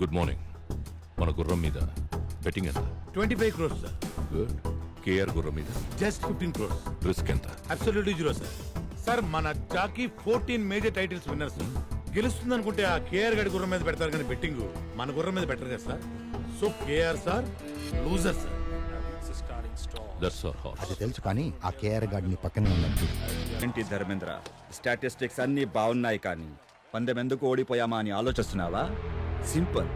Good morning. మన గుర్రం మీద బెట్టింగ్ ఎంత? 25 crores సార్. గుడ్. కేఆర్ గుర్రం మీద జస్ట్ 15 crores. రిస్క్ ఎంత? Absolutely zero sir. సార్ మన jockey 14 major titles winner sir. గెలుస్తుంది అనుకుంటే ఆ కేఆర్ గడి గుర్రం మీద పెడతారు కానీ బెట్టింగ్ మన గుర్రం మీద పెట్టరు కదా sir. So KR sir loser sir. That's our horse. అది తెలుసు కానీ ఆ కేఆర్ గార్డ్ని పక్కనే ఉన్నట్టు. ఏంటి ధర్మేంద్ర, స్టాటిస్టిక్స్ అన్నీ బాగున్నాయి కానీ పందెం ఎందుకు ఓడిపోయామా అని ఆలోచిస్తున్నావా? సింపుల్.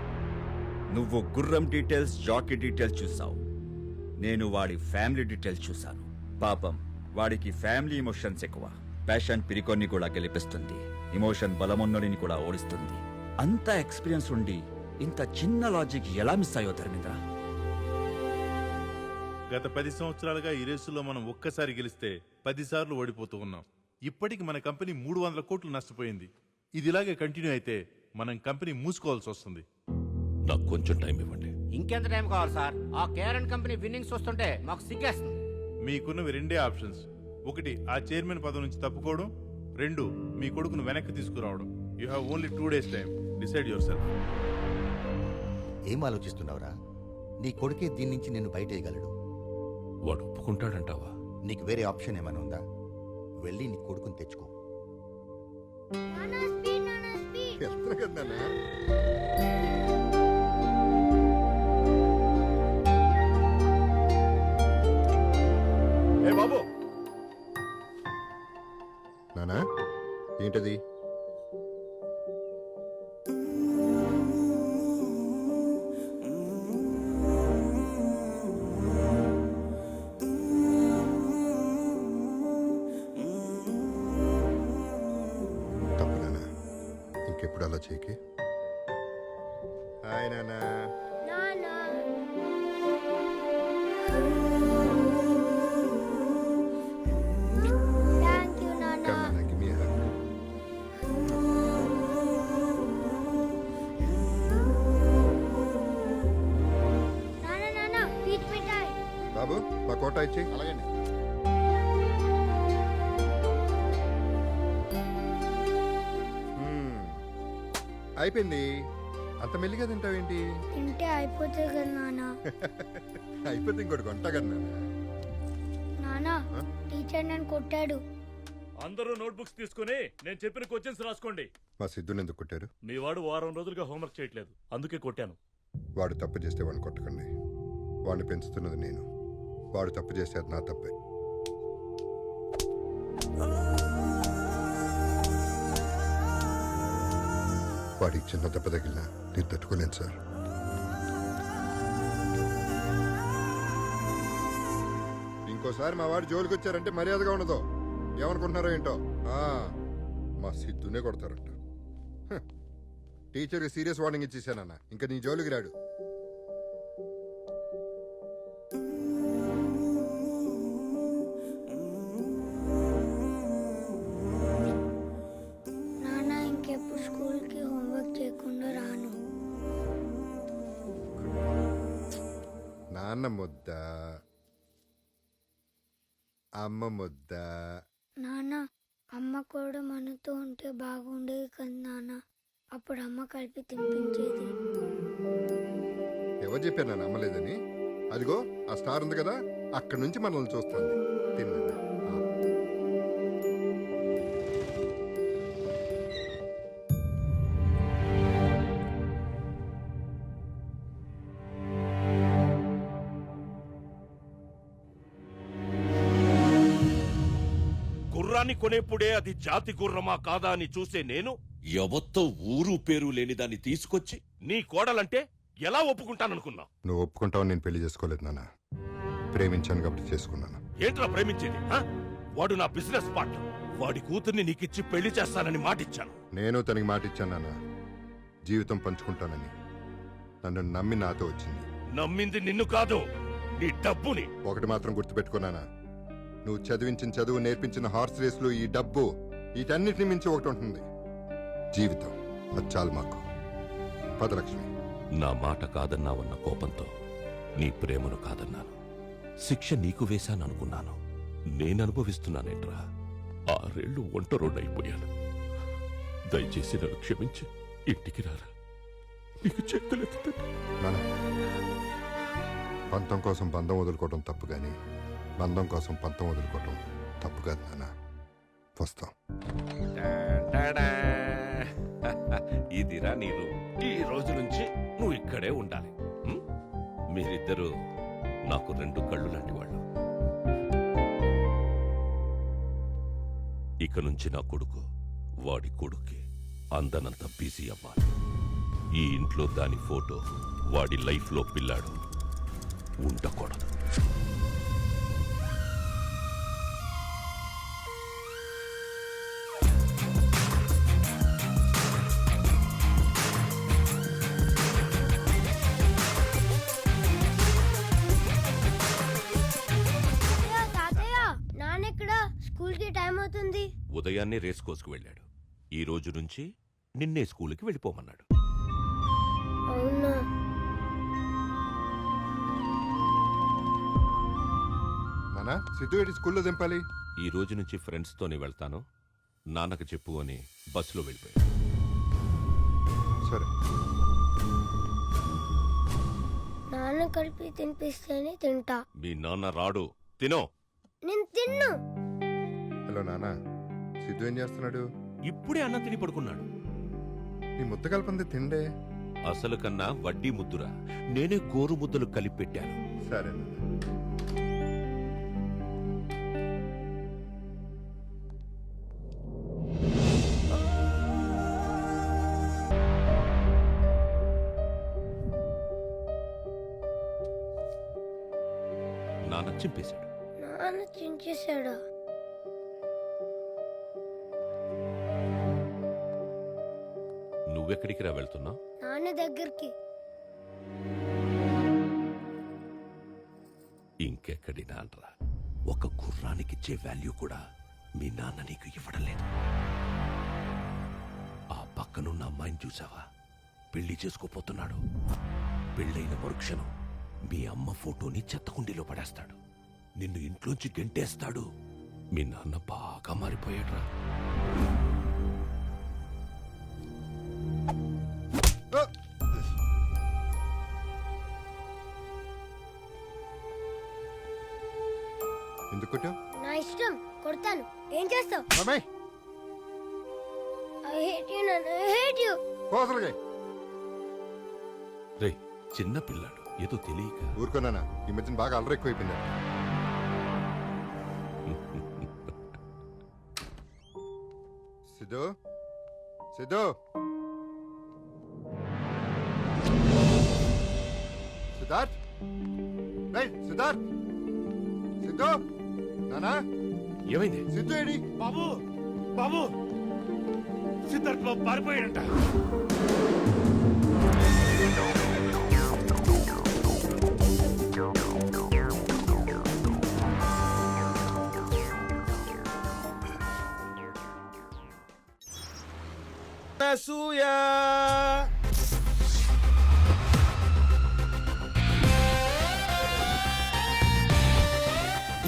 నువ్వు గుర్రం డీటెయిల్స్, జాకీ డీటెయిల్స్ చూసావు. నేను వాడి ఫ్యామిలీ డీటెయిల్స్ చూశాను. పాపం వాడికి ఫ్యామిలీ ఎమోషన్స్ ఎక్కువ. ప్యాషన్ పిరికొన్ని కూడా గెలిపిస్తుంది, ఎమోషన్ బలమున్నడిని కూడా ఓడిస్తుంది. అంత ఎక్స్పీరియన్స్ ఉండి ఇంత చిన్న లాజిక్ ఎలా మిస్ అయ్యో ధర్మేంద్ర? గత 10 సంవత్సరాలుగా ఈ రేసులో మనం ఒక్కసారి గెలిస్తే 10 సార్లు ఓడిపోతూ ఉన్నాం. ఇప్పటికి మన కంపెనీ 300 కోట్లు నష్టపోయింది. ఇది ఇలాగే కంటిన్యూ అయితే మనం కంపెనీ మూసుకోవాల్సి వస్తుంది. నాకు కొంచెం టైం ఇవ్వండి. ఇంకెంత టైం కావాలి సార్? ఆ కేఆర్ కంపెనీ విన్నింగ్స్ వస్తుంటే మాకు సిగ్గేస్తుంది. మీకున్నవి రెండే ఆప్షన్స్. ఒకటి ఆ చైర్మన్ పదవి నుంచి తప్పుకోవడం, 2 మీ కొడుకును వెనక్కి తీసుకురావడం. You have only 2 days time. Decide your self. ఏం ఆలోచిస్తున్నావురా? నీ కొడుకే దీని నుంచి నిన్ను బయటేయగలడు. వాడు ఒప్పుకుంటాడంటావా? నీకు వేరే ఆప్షన్ ఏమైనా ఉందా? వెళ్ళి నీ కొడుకుని తెచ్చుకో. ఏ బాబు, నానా ఏంటది? తప్పు నానా, ఇంకెప్పుడు అలా చేయకి. హాయ్ నానా. Come Nana, give me a hug. బాబు మా కోట ఇచ్చి. అలాగే. అయిపోయింది. అంత మెల్లిగా తింటావేంటి? తింటే అయిపోతుంది కదా నాన్న. అయిపోతే ఇంకోటి కొంటా కదా నాన్న, టీచర్ నన్ను కొట్టాడు. అందరూ నోట్బుక్స్ తీసుకుని నేను చెప్పిన క్వశ్చన్స్ రాసుకోండి. మా సిద్ధుని ఎందుకు కొట్టారు? మీ వాడు వారం రోజులుగా హోంవర్క్ చేయట్లేదు, అందుకే కొట్టాను. వాడు తప్పు చేస్తే వాడిని కొట్టకండి. వాడిని పెంచుతున్నది నేను. వాడు తప్పు చేస్తే అది నా తప్పే. వాడికి చిన్న దెబ్బ తగిలినా నేను తట్టుకోలేను సార్. ఇంకోసారి మా వాడు జోలికి వచ్చారంటే మర్యాదగా ఉండదు. ఏమనుకుంటున్నారో ఏంటో. మా సిద్ధునే కొడతారంట. టీచర్కి సీరియస్ వార్నింగ్ ఇచ్చేసానన్న. ఇంకా నీ జోలికి రాడు. నాన్న, ఇంకెప్పుడు స్కూల్కి హోంవర్క్ చేయకుండా రాను. నాన్న ముద్ద, అమ్మ ముద్ద. నాన్న, అమ్మ కూడా మనతో ఉంటే బాగుండేది కదా నాన్న. అప్పుడు అమ్మ కలిపి తినిపించేది. ఎవరు చెప్పారు నన్ను అమ్మలేదని? అదిగో ఆ స్టార్ ఉంది కదా, అక్కడి నుంచి మనల్ని చూస్తుంది. తిన్నా. గుర్రాన్ని కొనేప్పుడే అది జాతి గుర్రమా కాదా అని చూసే నేను ఎవత్తో ఊరు పేరు లేని దాన్ని తీసుకొచ్చి నీ కోడలంటే ఎలా ఒప్పుకుంటాననుకున్నా? నువ్వు ఒప్పుకుంటావు. నేను పెళ్లి చేసుకోలేదు నాన్న. ప్రేమించాను కాబట్టి చేసుకున్నాను. ఏంట్రా ప్రేమించేది? వాడు నా బిజినెస్ పార్ట్నర్. వాడి కూతుర్ని నీకిచ్చి పెళ్లి చేస్తానని మాటిచ్చాను. నేను తనకి మాట ఇచ్చాను నాన్న, జీవితం పంచుకుంటానని. నన్ను నమ్మి నాతో వచ్చింది. నమ్మింది నిన్ను కాదు, నీ డబ్బుని. ఒకటి మాత్రం గుర్తుపెట్టుకున్నానా, నువ్వు చదివించిన చదువు, నేర్పించిన హార్స్ రేసులు, ఈ డబ్బు, వీటన్నిటిని మించి ఒకటి ఉంటుంది, జీవితం. అది చాలు మాకు. పదలక్ష్మి. నా మాట కాదన్నావన్న కోపంతో నీ ప్రేమను కాదన్నాను. శిక్ష నీకు వేశాననుకున్నాను. నేననుభవిస్తున్నానేట్రా. 6 ఏళ్లు ఒంటరోడైపోయాను. దయచేసి నన్ను క్షమించి ఇంటికి రారా. నీకు చేతులెత్తుతాను. నాన్న పంతం కోసం బంధం వదులుకోవడం తప్పు కానీ బంధం కోసం పంతం వదులుకోవడం తప్పు కాదు నాన్న. వస్తాం. టాడా. ఇదిరా నీ రూమ్. ఈ రోజు నుంచి నువ్వు ఇక్కడే ఉండాలి. ఉం? మీరిద్దరూ నాకు 2 కళ్ళు లాంటి వాళ్ళు. ఇక నుంచి నా కొడుకు వాడి కొడుక్కి అందనంత బిజీ అవ్వాలి. ఈ ఇంట్లో దాని ఫోటో, వాడి లైఫ్లో పిల్లాడు ఉండకూడదు. తాతయ్య నాన్నెక్కడ? స్కూల్ కి టైం అవుతుంది. ఉదయాన్నే రేస్ కోసుకు వెళ్ళాడు. ఈ రోజు నుంచి నిన్నే స్కూల్కి వెళ్ళిపోమన్నాడు. అవునా? నాన్న సిద్ధు ఏంటి స్కూల్లో దింపాలి? ఈ రోజు నుంచి ఫ్రెండ్స్తోనే వెళ్తాను, నాన్నకు చెప్పు అని బస్సులో వెళ్ళిపోయాడు. సరే. నాన్న కలిపి తినిపిస్తేనే తింటా. మీ నాన్న రాడు, తినో. నేను తిన్ను. హలో నాన్న, సిద్ధు ఏం చేస్తున్నాడు? ఇప్పుడే అన్నం తిని పడుకున్నాడు. నీ ముద్ద కలపంది తిండే. అసలు కన్నా వడ్డీ ముద్దురా, నేనే గోరు ముద్దలు కలిపి పెట్టాను. సరే నాన్న. నాన్న చింపేశాడు. నాన్న చించేశాడా? నువ్వెక్కడికి రా వెళ్తున్నావు? నాన్న దగ్గరికి. ఇంకెక్కడి నాన్నరా, ఒక గుర్రానికిచ్చే వాల్యూ కూడా మీ నాన్న నీకు ఇవ్వడం లేదు. ఆ పక్కనున్న అమ్మాయిని చూసావా? పెళ్లి చేసుకోపోతున్నాడు. పెళ్ళైన మరుక్షణం మీ అమ్మ ఫోటోని చెత్తకుండీలో పడేస్తాడు. నిన్ను ఇంట్లోంచి గెంటేస్తాడు. మీ నాన్న బాగా మారిపోయాడురా. ఎందుకు కొట్టావు? నా ఇష్టం, కొడతాను. ఏం చేస్తావు? అమ్మాయి ఐ హేట్ యు నాన్న, ఐ హేట్ యు. పోసలుగా రే, చిన్న పిల్లాడు, ఏదో తెలియక. ఊరుకోనానా, ఈ మధ్యన బాగా అల్లరి ఎక్కువైపోయింది. సిద్ధు సిద్ధు సిద్ధార్థ్, రేయ్ సిద్ధార్థ్, సిద్ధు నానా, ఏమైంది? సిద్ధు ఏడి? బాబు బాబు, సిద్ధార్థ్ బాబు పారిపోయాడంట.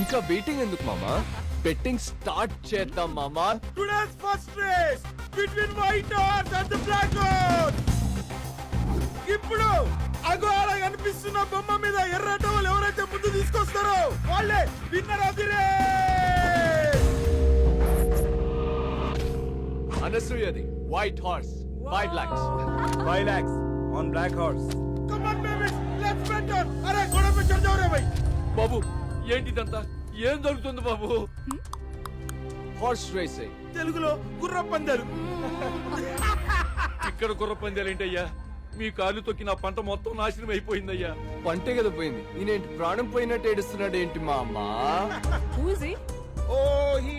ఇంకా వెయిటింగ్ ఎందుకు మామా? బెట్టింగ్ స్టార్ట్ చేద్దాం మామా. Today's first race between white horse and the black horse. ఇప్పుడు అగో అలా కనిపిస్తున్న బొమ్మ మీద ఎర్ర టవల్ ఎవరైతే ముందు తీసుకొస్తారో వాళ్ళే విన్నర్ ఆఫ్ ది రేస్. అనసూయది white horse 5 lakhs. 5 lakhs on black horse. Come on babies, let's bet on. అరే గోడ पे चढ़ जाओ रे भाई. బాబు ఏంటిదంతా? ఏం జరుగుతుంది బాబు? Horse racing. తెలుగులో గుర్ర పందాలు. ఇక్కడ గుర్ర పందాలు ఏంటయ్యా? మీ కాలు తొక్కి నా పంట మొత్తం నాశనం అయిపోయిందయ్యా. పంటే కదా పోయింది, నేనేంటి ప్రాణం పోయినట్టు ఏడుస్తున్నాడు ఏంటి మా అమ్మ? ఓ హీ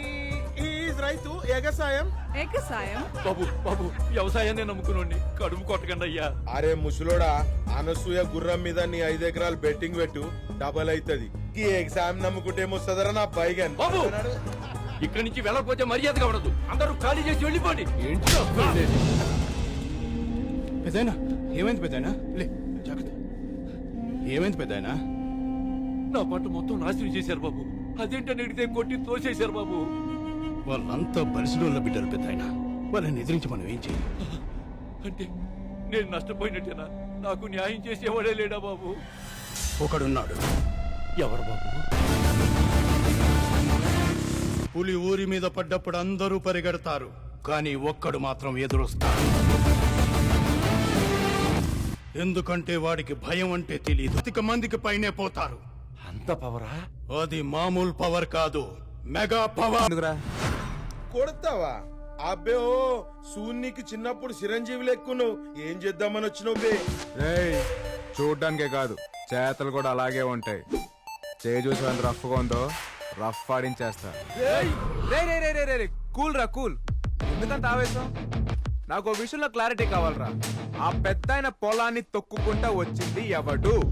ఈజ్ రైతు ఎగసాయం. బాబు బాబు, వ్యవసాయాన్ని నమ్ముకునండి, కడుపు కొట్టకండి అయ్యా. అరే ముసలోడా, అనసూయ గుర్రం మీద నీ 5 ఎకరాలు బెట్టింగ్ పెట్టు, డబల్ అవుతుంది. ఈ ఎగ్జామ్ నమ్ముకుంటే ఏమొస్తుందరా నా పైగా. బాబు, ఇక్కడి నుంచి వెళ్ళకపోతే మర్యాదగా ఉండదు. అందరూ ఖాళీ చేసి వెళ్ళిపోండి. ఏంటి పెద్దయినా ఏమైంది? పెద్దయినా లే, జాగ్రత్త. ఏమైంది పెద్దయినా? నా పంట మొత్తం నాశనం చేశారు బాబు. అదేంటని అడిగితే కొట్టి తోసేశారు బాబు. వాళ్ళంతా బలిసిడోళ్ళ బిడ్డలు పెద్దయినా, వాళ్ళని ఎదిరించి మనం ఏం చేయాలి? అంటే నేను నష్టపోయినట్టేనా? నాకు న్యాయం చేసేవాడే లేడా బాబు? ఒకడున్నాడు. ఎవరు బాబు? పులి ఊరి మీద పడ్డప్పుడు అందరూ పరిగెడతారు, కానీ ఒక్కడు మాత్రం ఎదురొస్తాడు. ఎందుకంటే వాడికి భయం అంటే తెలియదు. 10 మందికి పైనే పోతారు. అంత పవరా? అది మామూలు పవర్ కాదు, మెగా పవర్. కొడతావా? అబ్బే ఓ సూన్నికి చిన్నప్పుడు చిరంజీవి లెక్కును ఏం చేద్దామని వచ్చినావు బే? చూడ్డానికే కాదు, చేతలు కూడా అలాగే ఉంటాయి. చూసి ఎంత రఫ్గా ఉందో రఫ్ ఆడించేస్తా. కూల్ రా, కూల్. ఎందుకంత ఆవేశం? నాకు ఓ విషయంలో క్లారిటీ కావాలరా. ఆ పెద్ద పొలాన్ని తొక్కుకుంటా వచ్చింది ఎవడు?